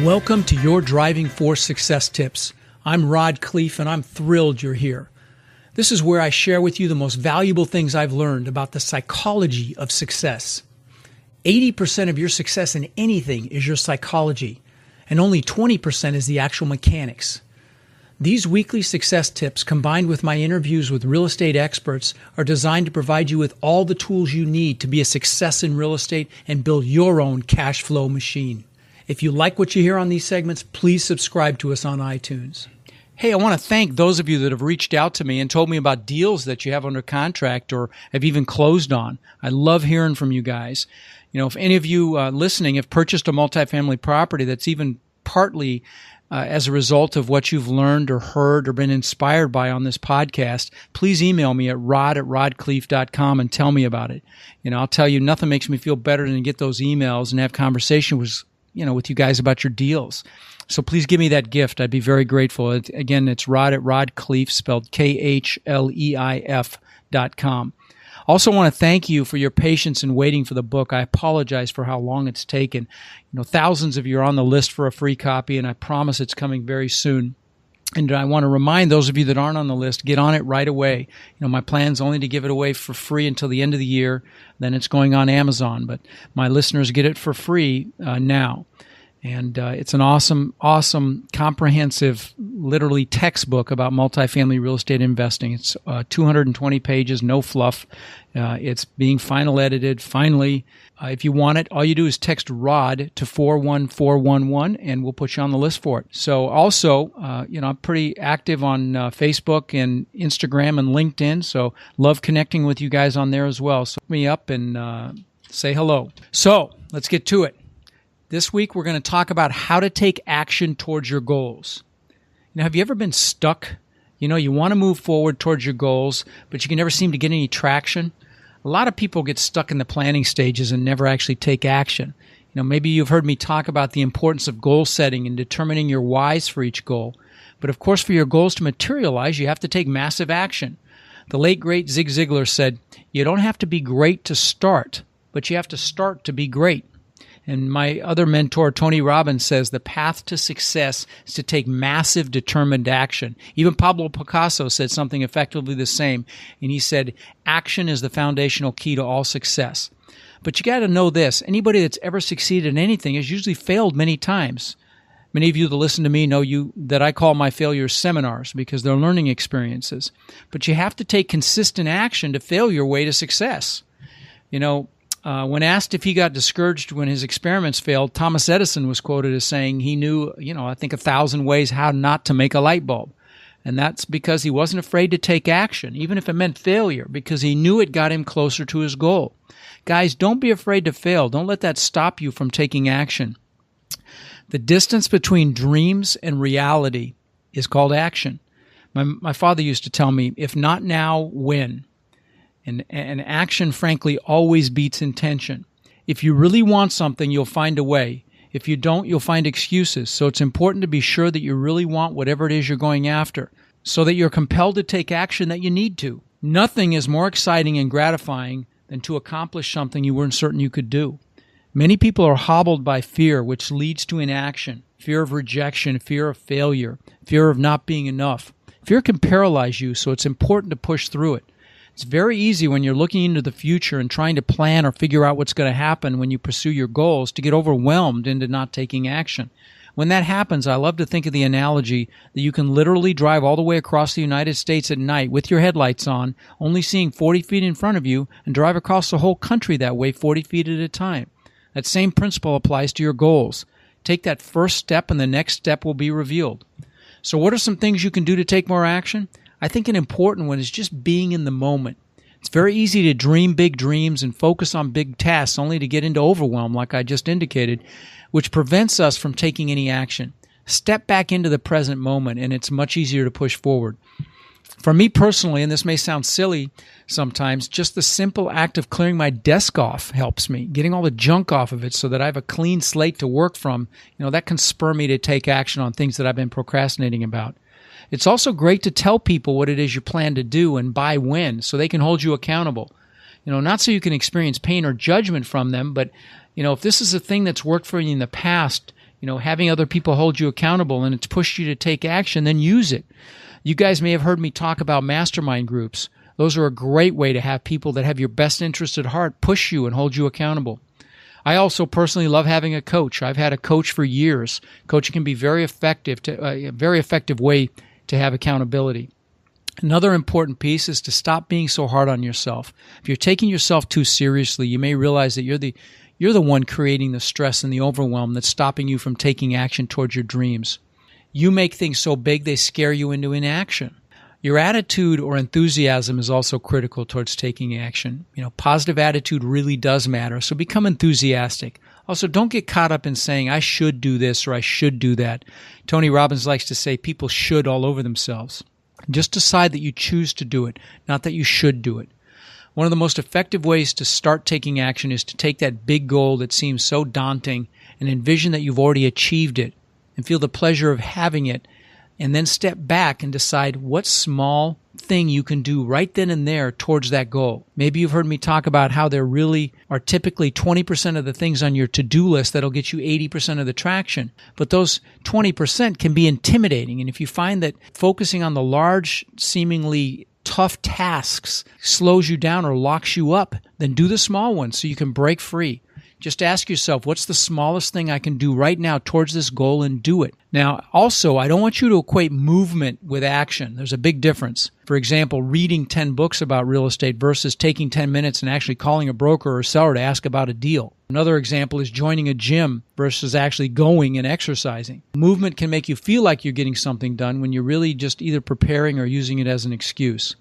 Welcome to Your Driving Force Success Tips. I'm Rod Khleif, and I'm thrilled you're here. This is where I share with you the most valuable things I've learned about the psychology of success. 80% of your success in anything is your psychology, and only 20% is the actual mechanics. These weekly success tips, combined with my interviews with real estate experts, are designed to provide you with all the tools you need to be a success in real estate and build your own cash flow machine. If you like what you hear on these segments, please subscribe to us on iTunes. Hey, I want to thank those of you that have reached out to me and told me about deals that you have under contract or have even closed on. I love hearing from you guys. You know, if any of you listening have purchased a multifamily property that's even partly as a result of what you've learned or heard or been inspired by on this podcast, please email me at rod@rodkhleif.com and tell me about it. You know, I'll tell you, nothing makes me feel better than to get those emails and have conversation with you guys about your deals. So please give me that gift. I'd be very grateful. Again, it's rod@rodkhleif, spelled KHLEIF.com. Also want to thank you for your patience in waiting for the book. I apologize for how long it's taken. Thousands of you are on the list for a free copy, and I promise it's coming very soon. And I want to remind those of you that aren't on the list, get on it right away. My plan's only to give it away for free until the end of the year. Then it's going on Amazon. But my listeners get it for free now. And it's an awesome, comprehensive, literally textbook about multifamily real estate investing. It's 220 pages, no fluff. It's being final edited. Finally, if you want it, all you do is text ROD to 41411, and we'll put you on the list for it. So also, I'm pretty active on Facebook and Instagram and LinkedIn, so love connecting with you guys on there as well. So look me up and say hello. So let's get to it. This week, we're going to talk about how to take action towards your goals. Have you ever been stuck? You want to move forward towards your goals, but you can never seem to get any traction. A lot of people get stuck in the planning stages and never actually take action. Maybe you've heard me talk about the importance of goal setting and determining your whys for each goal. But of course, for your goals to materialize, you have to take massive action. The late, great Zig Ziglar said, "You don't have to be great to start, but you have to start to be great." And my other mentor, Tony Robbins, says the path to success is to take massive, determined action. Even Pablo Picasso said something effectively the same. And he said, action is the foundational key to all success. But you got to know this. Anybody that's ever succeeded in anything has usually failed many times. Many of you that listen to me know that I call my failures seminars because they're learning experiences. But you have to take consistent action to fail your way to success. When asked if he got discouraged when his experiments failed, Thomas Edison was quoted as saying he knew, I think 1,000 ways how not to make a light bulb. And that's because he wasn't afraid to take action, even if it meant failure, because he knew it got him closer to his goal. Guys, don't be afraid to fail. Don't let that stop you from taking action. The distance between dreams and reality is called action. My father used to tell me, if not now, when? And action, frankly, always beats intention. If you really want something, you'll find a way. If you don't, you'll find excuses. So it's important to be sure that you really want whatever it is you're going after, so that you're compelled to take action that you need to. Nothing is more exciting and gratifying than to accomplish something you weren't certain you could do. Many people are hobbled by fear, which leads to inaction. Fear of rejection, fear of failure, fear of not being enough. Fear can paralyze you, so it's important to push through it. It's very easy when you're looking into the future and trying to plan or figure out what's going to happen when you pursue your goals to get overwhelmed into not taking action. When that happens, I love to think of the analogy that you can literally drive all the way across the United States at night with your headlights on, only seeing 40 feet in front of you, and drive across the whole country that way 40 feet at a time. That same principle applies to your goals. Take that first step and the next step will be revealed. So what are some things you can do to take more action? I think an important one is just being in the moment. It's very easy to dream big dreams and focus on big tasks only to get into overwhelm, like I just indicated, which prevents us from taking any action. Step back into the present moment, and it's much easier to push forward. For me personally, and this may sound silly sometimes, just the simple act of clearing my desk off helps me, getting all the junk off of it so that I have a clean slate to work from. That can spur me to take action on things that I've been procrastinating about. It's also great to tell people what it is you plan to do and by when, so they can hold you accountable. Not so you can experience pain or judgment from them, but, if this is a thing that's worked for you in the past, having other people hold you accountable and it's pushed you to take action, then use it. You guys may have heard me talk about mastermind groups. Those are a great way to have people that have your best interest at heart push you and hold you accountable. I also personally love having a coach. I've had a coach for years. Coaching can be very effective, a very effective way to have accountability. Another important piece is to stop being so hard on yourself. If you're taking yourself too seriously, you may realize that you're the one creating the stress and the overwhelm that's stopping you from taking action towards your dreams. You make things so big they scare you into inaction. Your attitude or enthusiasm is also critical towards taking action. Positive attitude really does matter, so become enthusiastic. Also, don't get caught up in saying, I should do this or I should do that. Tony Robbins likes to say people should all over themselves. Just decide that you choose to do it, not that you should do it. One of the most effective ways to start taking action is to take that big goal that seems so daunting and envision that you've already achieved it and feel the pleasure of having it, and then step back and decide what small thing you can do right then and there towards that goal. Maybe you've heard me talk about how there really are typically 20% of the things on your to-do list that'll get you 80% of the traction. But those 20% can be intimidating. And if you find that focusing on the large, seemingly tough tasks slows you down or locks you up, then do the small ones so you can break free. Just ask yourself, what's the smallest thing I can do right now towards this goal, and do it. Now, also, I don't want you to equate movement with action. There's a big difference. For example, reading 10 books about real estate versus taking 10 minutes and actually calling a broker or seller to ask about a deal. Another example is joining a gym versus actually going and exercising. Movement can make you feel like you're getting something done when you're really just either preparing or using it as an excuse.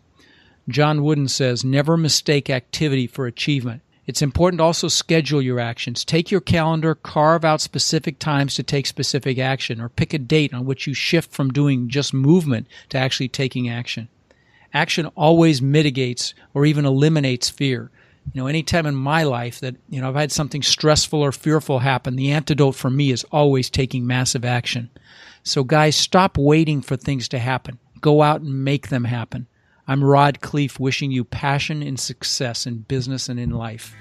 John Wooden says, never mistake activity for achievement. It's important to also schedule your actions. Take your calendar, carve out specific times to take specific action, or pick a date on which you shift from doing just movement to actually taking action. Action always mitigates or even eliminates fear. Any time in my life that, I've had something stressful or fearful happen, the antidote for me is always taking massive action. So guys, stop waiting for things to happen. Go out and make them happen. I'm Rod Khleif, wishing you passion and success in business and in life.